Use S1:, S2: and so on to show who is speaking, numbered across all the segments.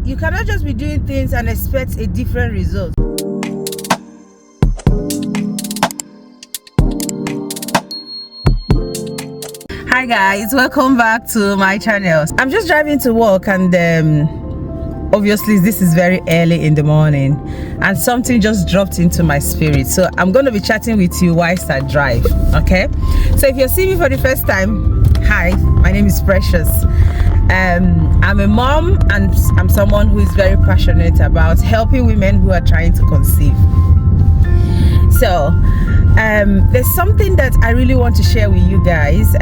S1: you cannot just be doing things and expect a different result. Hi guys, welcome back to my channel. I'm just driving to work, and obviously this is very early in the morning and something just dropped into my spirit, so I'm going to be chatting with you whilst I drive. Okay, so if you're seeing me for the first time, hi, my name is Precious. I'm a mom, and I'm someone who is very passionate about helping women who are trying to conceive. So there's something that I really want to share with you guys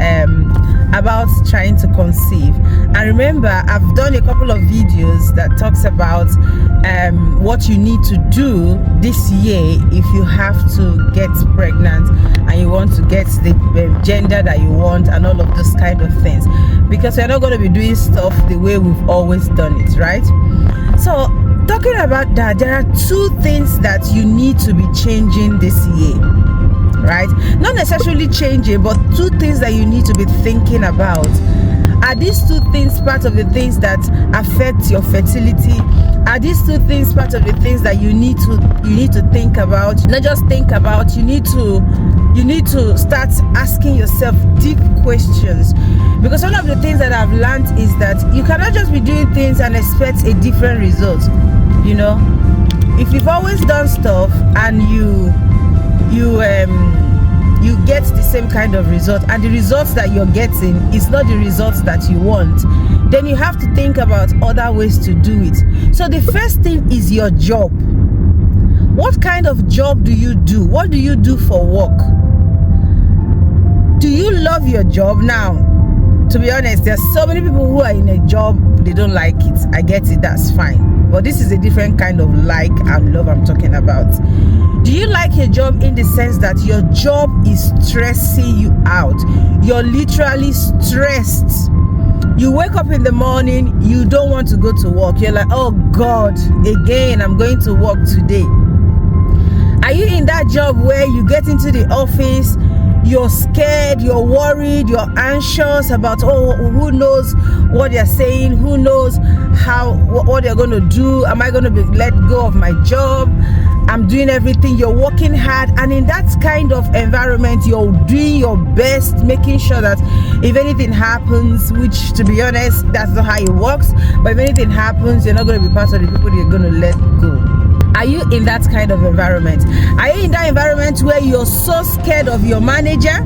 S1: about trying to conceive. And remember, I've done a couple of videos that talks about what you need to do this year if you have to get pregnant and you want to get the gender that you want and all of those kind of things, because we're not going to be doing stuff the way we've always done it, right? So talking about that, there are two things that you need to be changing this year, right? Not necessarily changing, but two things that you need to be thinking about. Are these two things part of the things that affect your fertility? Are these two things part of the things that you need to think about? Not just think about, you need to start asking yourself deep questions. Because one of the things that I've learned is that you cannot just be doing things and expect a different result. You know, if you've always done stuff and you get the same kind of result, and the results that you're getting is not the results that you want, then you have to think about other ways to do it. So the first thing is your job. What kind of job do you do? What do you do for work? Do you love your job? Now, to be honest, there's so many people who are in a job, they don't like it. I get it, that's fine. But this is a different kind of like and love I'm talking about. Do you like your job in the sense that your job is stressing you out? You're literally stressed. You wake up in the morning, you don't want to go to work. You're like, oh God, again, I'm going to work today. Are you in that job where you get into the office, you're scared, you're worried, you're anxious about, oh, who knows what they're saying, who knows what they're going to do, am I going to be let go of my job, I'm doing everything, you're working hard, and in that kind of environment, you're doing your best, making sure that if anything happens, which to be honest, that's not how it works, but if anything happens, you're not going to be part of the people you're going to let go. Are you in that kind of environment? Are you in that environment where you're so scared of your manager?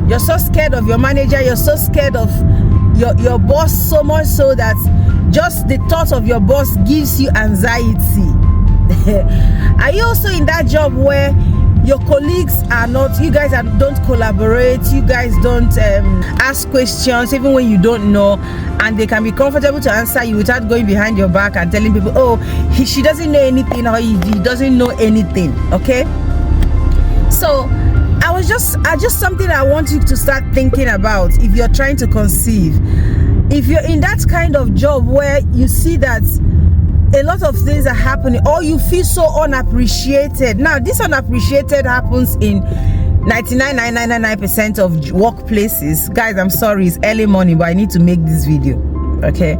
S1: You're so scared of your manager, you're so scared of your boss, so much so that just the thought of your boss gives you anxiety. Are you also in that job where your colleagues are not, you guys don't collaborate, you guys don't ask questions even when you don't know, and they can be comfortable to answer you without going behind your back and telling people, oh, she doesn't know anything, or he doesn't know anything? Okay, so I just something I want you to start thinking about if you're trying to conceive. If you're in that kind of job where you see that a lot of things are happening, or you feel so unappreciated. Now, this unappreciated happens in 99.999% of workplaces. Guys, I'm sorry, it's early morning, but I need to make this video. Okay,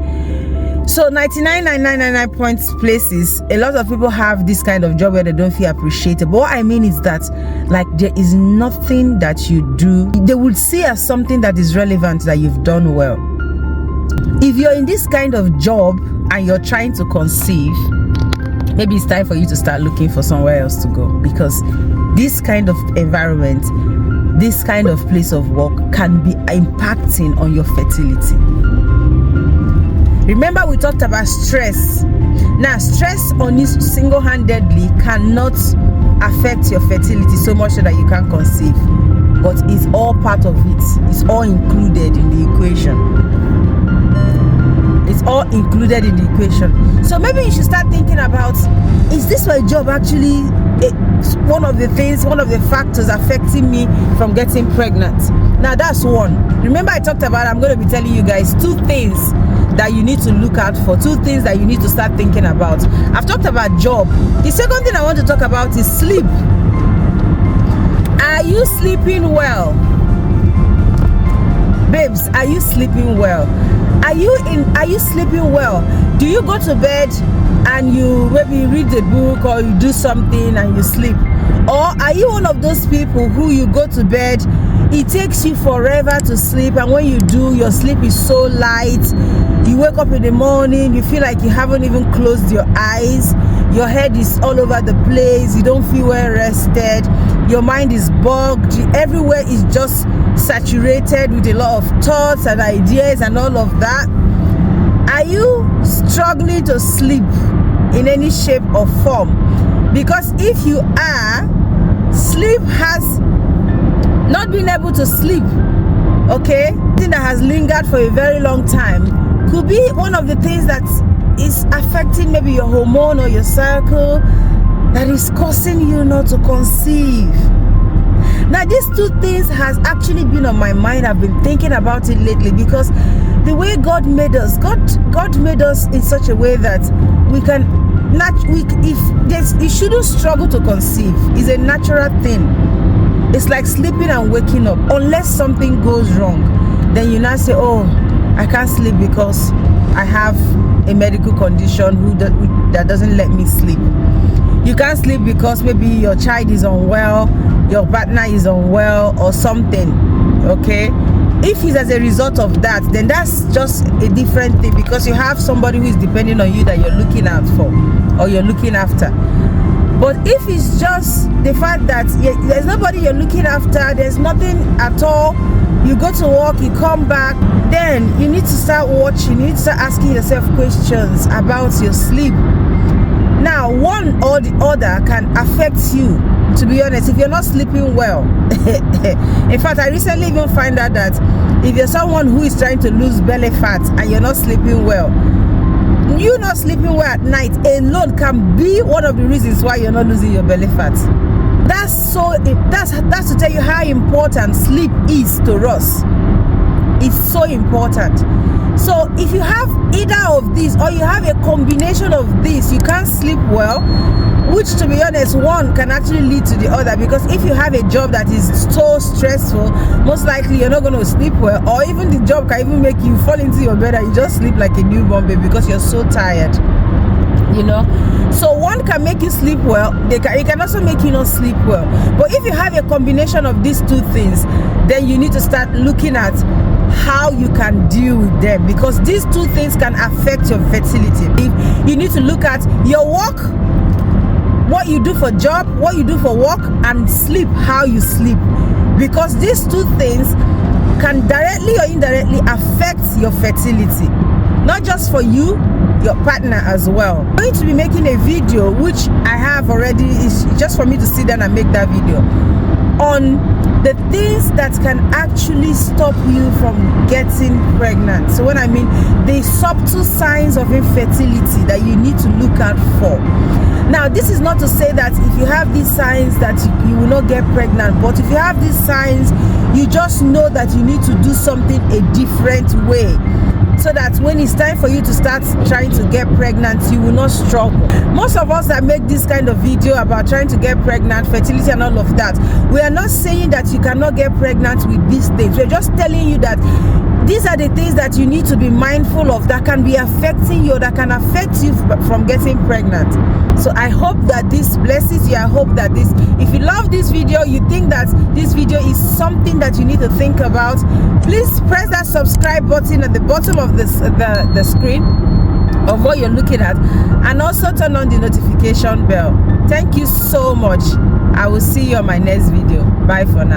S1: so 99.999 places, a lot of people have this kind of job where they don't feel appreciated. But what I mean is that, like, there is nothing that you do they would see as something that is relevant that you've done well. If you're in this kind of job and you're trying to conceive, maybe it's time for you to start looking for somewhere else to go, because this kind of environment, this kind of place of work can be impacting on your fertility. Remember, we talked about stress. Now, stress on this single-handedly cannot affect your fertility so much so that you can't conceive, but it's all part of it. It's all included in the equation. It's all included in the equation. So maybe you should start thinking about, is this my job actually one of the factors affecting me from getting pregnant? Now, that's one. Remember, I talked about, I'm going to be telling you guys two things that you need to look out for, two things that you need to start thinking about. I've talked about job. The second thing I want to talk about is sleep. Are you sleeping well? Babes, are you sleeping well? Are are you sleeping well? Do you go to bed and you maybe read a book or you do something and you sleep? Or are you one of those people who you go to bed, it takes you forever to sleep, and when you do, your sleep is so light, you wake up in the morning, you feel like you haven't even closed your eyes, your head is all over the place, you don't feel well rested, your mind is bugged, everywhere is just saturated with a lot of thoughts and ideas and all of that? Are you struggling to sleep in any shape or form? Because if you are, sleep has not been able to sleep, okay, thing that has lingered for a very long time could be one of the things that is affecting maybe your hormone or your cycle that is causing you not to conceive. Now, these two things has actually been on my mind. I've been thinking about it lately, because the way God made us, God made us in such a way that we can you shouldn't struggle to conceive. It's a natural thing. It's like sleeping and waking up. Unless something goes wrong, then you now say, oh, I can't sleep because I have a medical condition that doesn't let me sleep. You can't sleep because maybe your child is unwell, your partner is unwell or something, okay? If it's as a result of that, then that's just a different thing, because you have somebody who is depending on you that you're looking out for or you're looking after. But if it's just the fact that there's nobody you're looking after, there's nothing at all, you go to work, you come back, then you need to start watching, you need to start asking yourself questions about your sleep. Now, one or the other can affect you, to be honest, if you're not sleeping well. In fact, I recently even find out that if you're someone who is trying to lose belly fat and you're not sleeping well, you not sleeping well at night alone can be one of the reasons why you're not losing your belly fat. That's to tell you how important sleep is to us. It's so important. So if you have either of these, or you have a combination of these, you can't sleep well, which, to be honest, one can actually lead to the other. Because if you have a job that is so stressful, most likely you're not going to sleep well, or even the job can even make you fall into your bed and you just sleep like a newborn baby because you're so tired, you know. So one can make you sleep well, it can also make you not sleep well. But if you have a combination of these two things, then you need to start looking at how you can deal with them, because these two things can affect your fertility. If you need to look at your work, what you do for job, what you do for work, and sleep, how you sleep, because these two things can directly or indirectly affect your fertility, not just for you, your partner as well. I'm going to be making a video, which I have already, is just for me to sit down and make that video, on the things that can actually stop you from getting pregnant. So when I mean the subtle signs of infertility that you need to look out for. Now, this is not to say that if you have these signs that you will not get pregnant, but if you have these signs, you just know that you need to do something a different way, so that when it's time for you to start trying to get pregnant, you will not struggle. Most of us that make this kind of video about trying to get pregnant, fertility and all of that, we are not saying that you cannot get pregnant with these things. We're just telling you that these are the things that you need to be mindful of that can be affecting you, that can affect you from getting pregnant. So I hope that this blesses you. I hope that if you love this video, you think that this video is something that you need to think about, please press that subscribe button at the bottom of the screen of what you're looking at, and also turn on the notification bell. Thank you so much. I will see you on my next video. Bye for now.